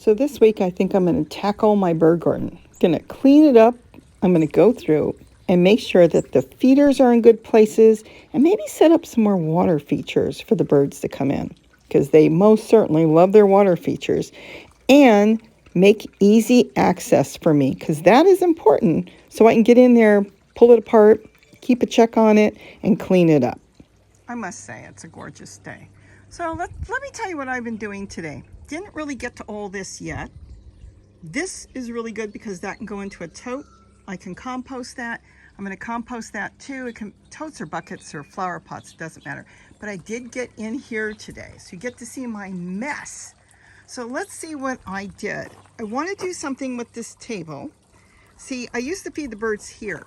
So this week I think I'm going to tackle my bird garden. I'm going to clean it up. I'm going to go through and make sure that the feeders are in good places and maybe set up some more water features for the birds to come in, because they most certainly love their water features, and make easy access for me, because that is important, so I can get in there, pull it apart, keep a check on it, and clean it up. I must say it's a gorgeous day. So let me tell you what I've been doing today. Didn't really get to all this yet. This is really good because that can go into a tote. I can compost that. I'm going to compost that too. Totes or buckets or flower pots, it doesn't matter. But I did get in here today, so you get to see my mess. So let's see what I did. I want to do something with this table. See, I used to feed the birds here.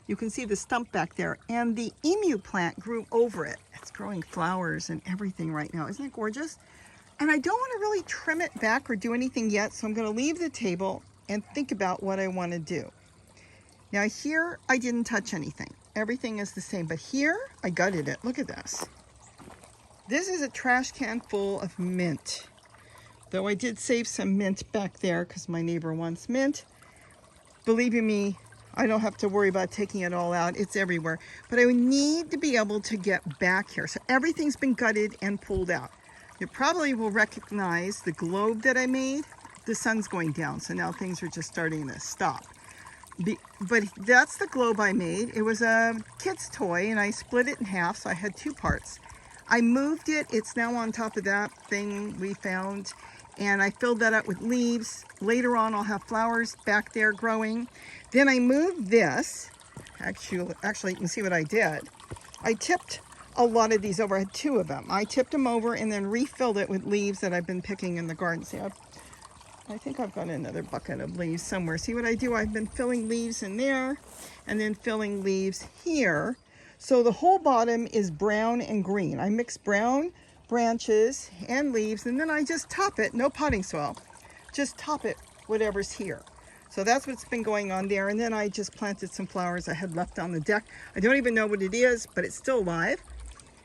You can see the stump back there, and the emu plant grew over it. It's growing flowers and everything right now. Isn't it gorgeous? And I don't want to really trim it back or do anything yet, so I'm going to leave the table and think about what I want to do. Now here, I didn't touch anything. Everything is the same, but here, I gutted it. Look at this. This is a trash can full of mint. Though I did save some mint back there because my neighbor wants mint. Believe you me, I don't have to worry about taking it all out. It's everywhere. But I need to be able to get back here. So everything's been gutted and pulled out. You probably will recognize the globe that I made. The sun's going down, so now things are just starting to stop. But that's the globe I made. It was a kid's toy, and I split it in half, so I had two parts. I moved it. It's now on top of that thing we found, and I filled that up with leaves. Later on, I'll have flowers back there growing. Then I moved this. Actually, you can see what I did. I tipped a lot of these over. I had two of them. I tipped them over and then refilled it with leaves that I've been picking in the garden. See, I think I've got another bucket of leaves somewhere. See what I do? I've been filling leaves in there and then filling leaves here. So the whole bottom is brown and green. I mix brown branches and leaves, and then I just top it, no potting soil, just top it whatever's here. So that's what's been going on there. And then I just planted some flowers I had left on the deck. I don't even know what it is, but it's still alive.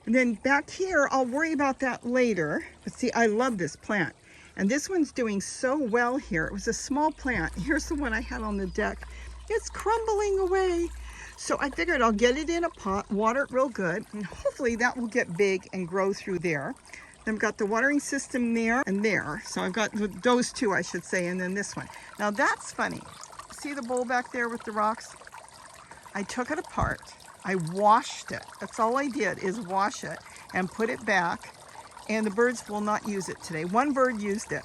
And then back here, I'll worry about that later. But see, I love this plant. And this one's doing so well here. It was a small plant. Here's the one I had on the deck. It's crumbling away. So I figured I'll get it in a pot, water it real good, and hopefully that will get big and grow through there. Then I've got the watering system there and there. So I've got those two, I should say, and then this one. Now that's funny. See the bowl back there with the rocks? I took it apart. I washed it. That's all I did, is wash it and put it back. And the birds will not use it today. One bird used it.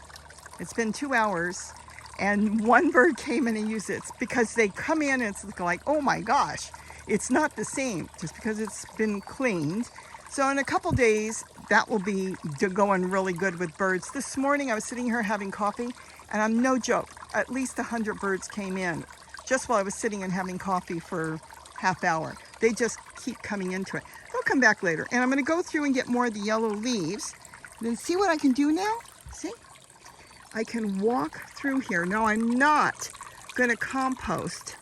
It's been 2 hours, and one bird came in and used it. It's because they come in and it's like, oh my gosh, it's not the same just because it's been cleaned. So in a couple days, that will be going really good with birds. This morning I was sitting here having coffee, and I'm no joke, at least 100 birds came in just while I was sitting and having coffee for half hour. They just keep coming into it. They'll come back later. And I'm going to go through and get more of the yellow leaves. Then see what I can do now? See? I can walk through here. No, I'm not going to compost.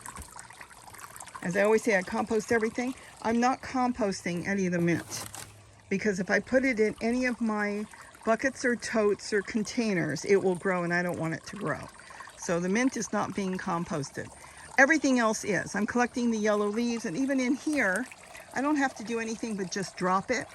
As I always say, I compost everything. I'm not composting any of the mint, because if I put it in any of my buckets or totes or containers, it will grow, and I don't want it to grow. So the mint is not being composted. Everything else is. I'm collecting the yellow leaves, and even in here, I don't have to do anything but just drop it.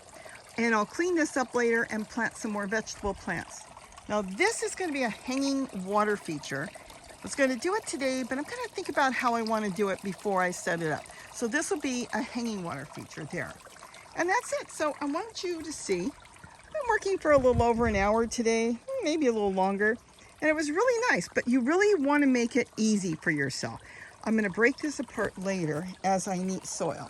And I'll clean this up later and plant some more vegetable plants. Now this is going to be a hanging water feature. I was going to do it today, but I'm going to think about how I want to do it before I set it up. So this will be a hanging water feature there. And that's it. So I want you to see, I've been working for a little over an hour today, maybe a little longer. And it was really nice, but you really want to make it easy for yourself. I'm going to break this apart later as I neat soil.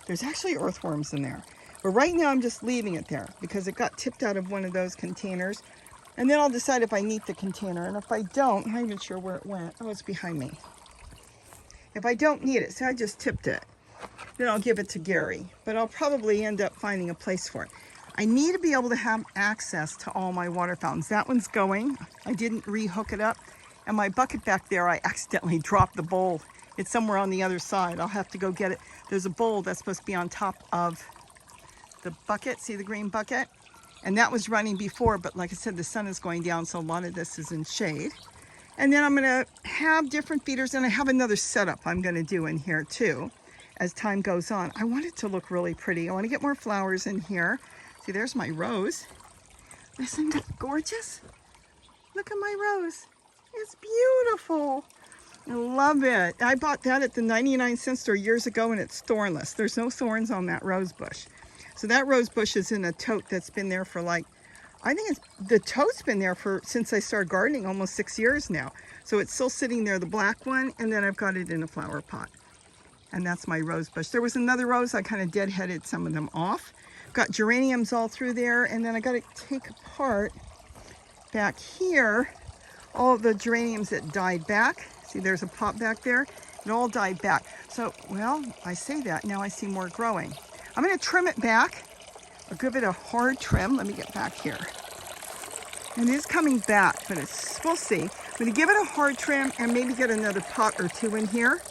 There's actually earthworms in there. But right now I'm just leaving it there because it got tipped out of one of those containers. And then I'll decide if I neat the container. And if I don't, I'm not even sure where it went. Oh, it's behind me. If I don't need it, so I just tipped it, then I'll give it to Gary. But I'll probably end up finding a place for it. I need to be able to have access to all my water fountains. That one's going. I didn't re-hook it up. And my bucket back there, I accidentally dropped the bowl. It's somewhere on the other side. I'll have to go get it. There's a bowl that's supposed to be on top of the bucket. See the green bucket? And that was running before, but like I said, the sun is going down, so a lot of this is in shade. And then I'm gonna have different feeders, and I have another setup I'm gonna do in here too as time goes on. I want it to look really pretty. I wanna get more flowers in here. See, there's my rose. Isn't it gorgeous? Look at my rose. It's beautiful. I love it. I bought that at the 99-cent store years ago, and it's thornless. There's no thorns on that rose bush. So that rose bush is in a tote that's been there for like, I think the tote's been there since I started gardening, almost 6 years now. So it's still sitting there, the black one, and then I've got it in a flower pot. And that's my rose bush. There was another rose, I kind of deadheaded some of them off. Got geraniums all through there, and then I got to take apart back here all the geraniums that died back. See, there's a pot back there. It all died back. So, well, I say that, now I see more growing. I'm going to trim it back. I'll give it a hard trim. Let me get back here. And it is coming back, but we'll see. I'm going to give it a hard trim and maybe get another pot or two in here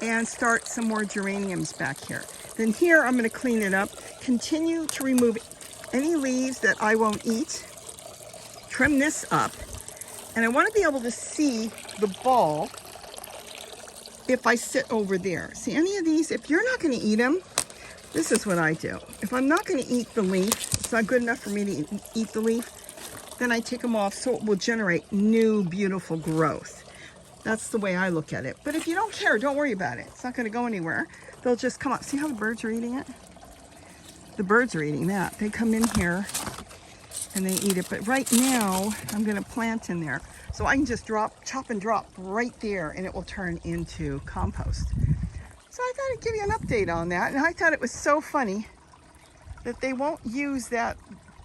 and start some more geraniums back here. Then here, I'm going to clean it up. Continue to remove any leaves that I won't eat. Trim this up. And I want to be able to see the ball if I sit over there. See, any of these, if you're not going to eat them, this is what I do. If I'm not going to eat the leaf, it's not good enough for me to eat the leaf, then I take them off so it will generate new, beautiful growth. That's the way I look at it. But if you don't care, don't worry about it. It's not going to go anywhere. They'll just come up. See how the birds are eating it? The birds are eating that. They come in here and they eat it. But right now, I'm going to plant in there. So I can just chop and drop right there, and it will turn into compost. So I thought I'd give you an update on that. And I thought it was so funny that they won't use that,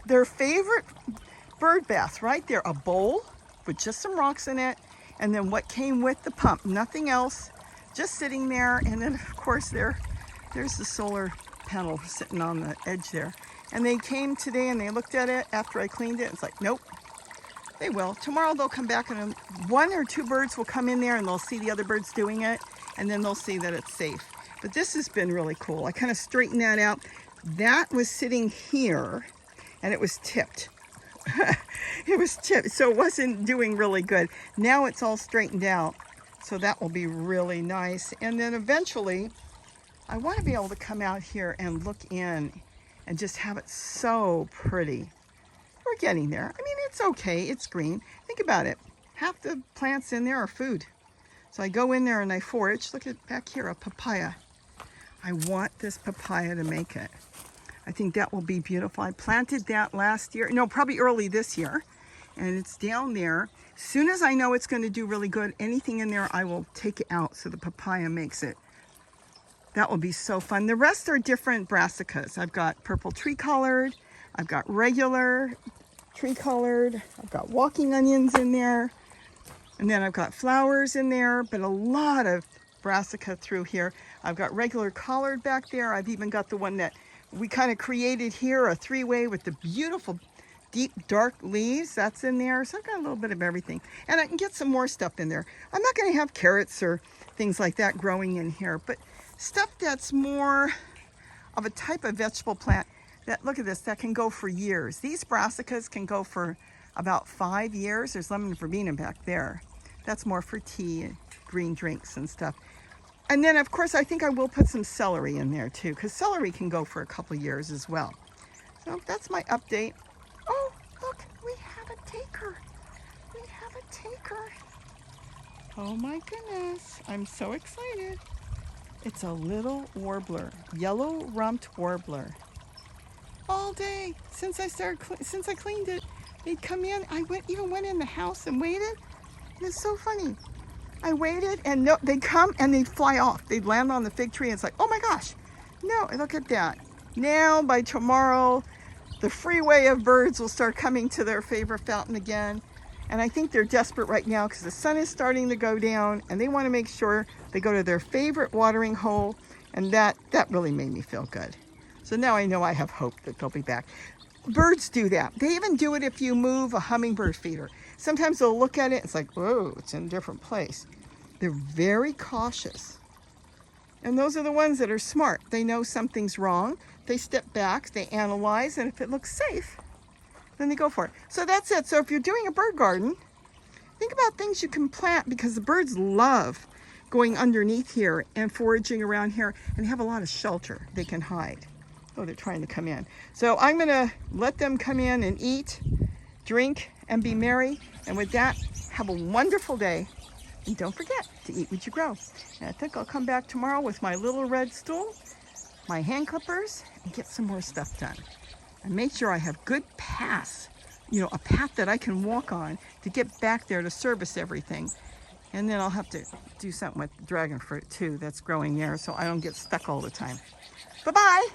their favorite bird bath right there, a bowl with just some rocks in it, and then what came with the pump, nothing else, just sitting there. And then of course there's the solar panel sitting on the edge there. And they came today and they looked at it after I cleaned it. It's like, nope. They will. Tomorrow they'll come back and one or two birds will come in there and they'll see the other birds doing it, and then they'll see that it's safe. But this has been really cool. I kind of straightened that out. That was sitting here and it was tipped. It was tipped, so it wasn't doing really good. Now it's all straightened out, so that will be really nice. And then eventually, I want to be able to come out here and look in and just have it so pretty. We're getting there. I mean, it's okay. It's green. Think about it. Half the plants in there are food. So I go in there and I forage. Look at back here, a papaya. I want this papaya to make it. I think that will be beautiful. I planted that last year. No, probably early this year. And it's down there. As soon as I know it's going to do really good, anything in there, I will take it out so the papaya makes it. That will be so fun. The rest are different brassicas. I've got purple tree colored. I've got regular tree colored. I've got walking onions in there. And then I've got flowers in there, but a lot of brassica through here. I've got regular collared back there. I've even got the one that we kind of created here, a three-way with the beautiful deep dark leaves. That's in there. So I've got a little bit of everything. And I can get some more stuff in there. I'm not going to have carrots or things like that growing in here, but stuff that's more of a type of vegetable plant that, look at this, that can go for years. These brassicas can go for about 5 years. There's lemon verbena back there. That's more for tea and green drinks and stuff. And then, of course, I think I will put some celery in there too, because celery can go for a couple years as well. So that's my update. Oh, look, we have a taker. We have a taker. Oh my goodness, I'm so excited. It's a little warbler, yellow rumped warbler. All day since I cleaned it, they'd come in. I even went in the house and waited. And it's so funny. I waited and no, they'd come and they'd fly off. They'd land on the fig tree and it's like, oh my gosh. No, look at that. Now by tomorrow, the freeway of birds will start coming to their favorite fountain again. And I think they're desperate right now because the sun is starting to go down and they want to make sure they go to their favorite watering hole. And that really made me feel good. So now I know I have hope that they'll be back. Birds do that. They even do it if you move a hummingbird feeder. Sometimes they'll look at it, it's like, whoa, it's in a different place. They're very cautious. And those are the ones that are smart. They know something's wrong. They step back, they analyze, and if it looks safe, then they go for it. So that's it. So if you're doing a bird garden, think about things you can plant, because the birds love going underneath here and foraging around here, and they have a lot of shelter they can hide. Oh, they're trying to come in. So I'm going to let them come in and eat, drink, and be merry. And with that, have a wonderful day. And don't forget to eat what you grow. And I think I'll come back tomorrow with my little red stool, my hand clippers, and get some more stuff done. And make sure I have good paths, a path that I can walk on to get back there to service everything. And then I'll have to do something with dragon fruit too that's growing there, so I don't get stuck all the time. Bye-bye.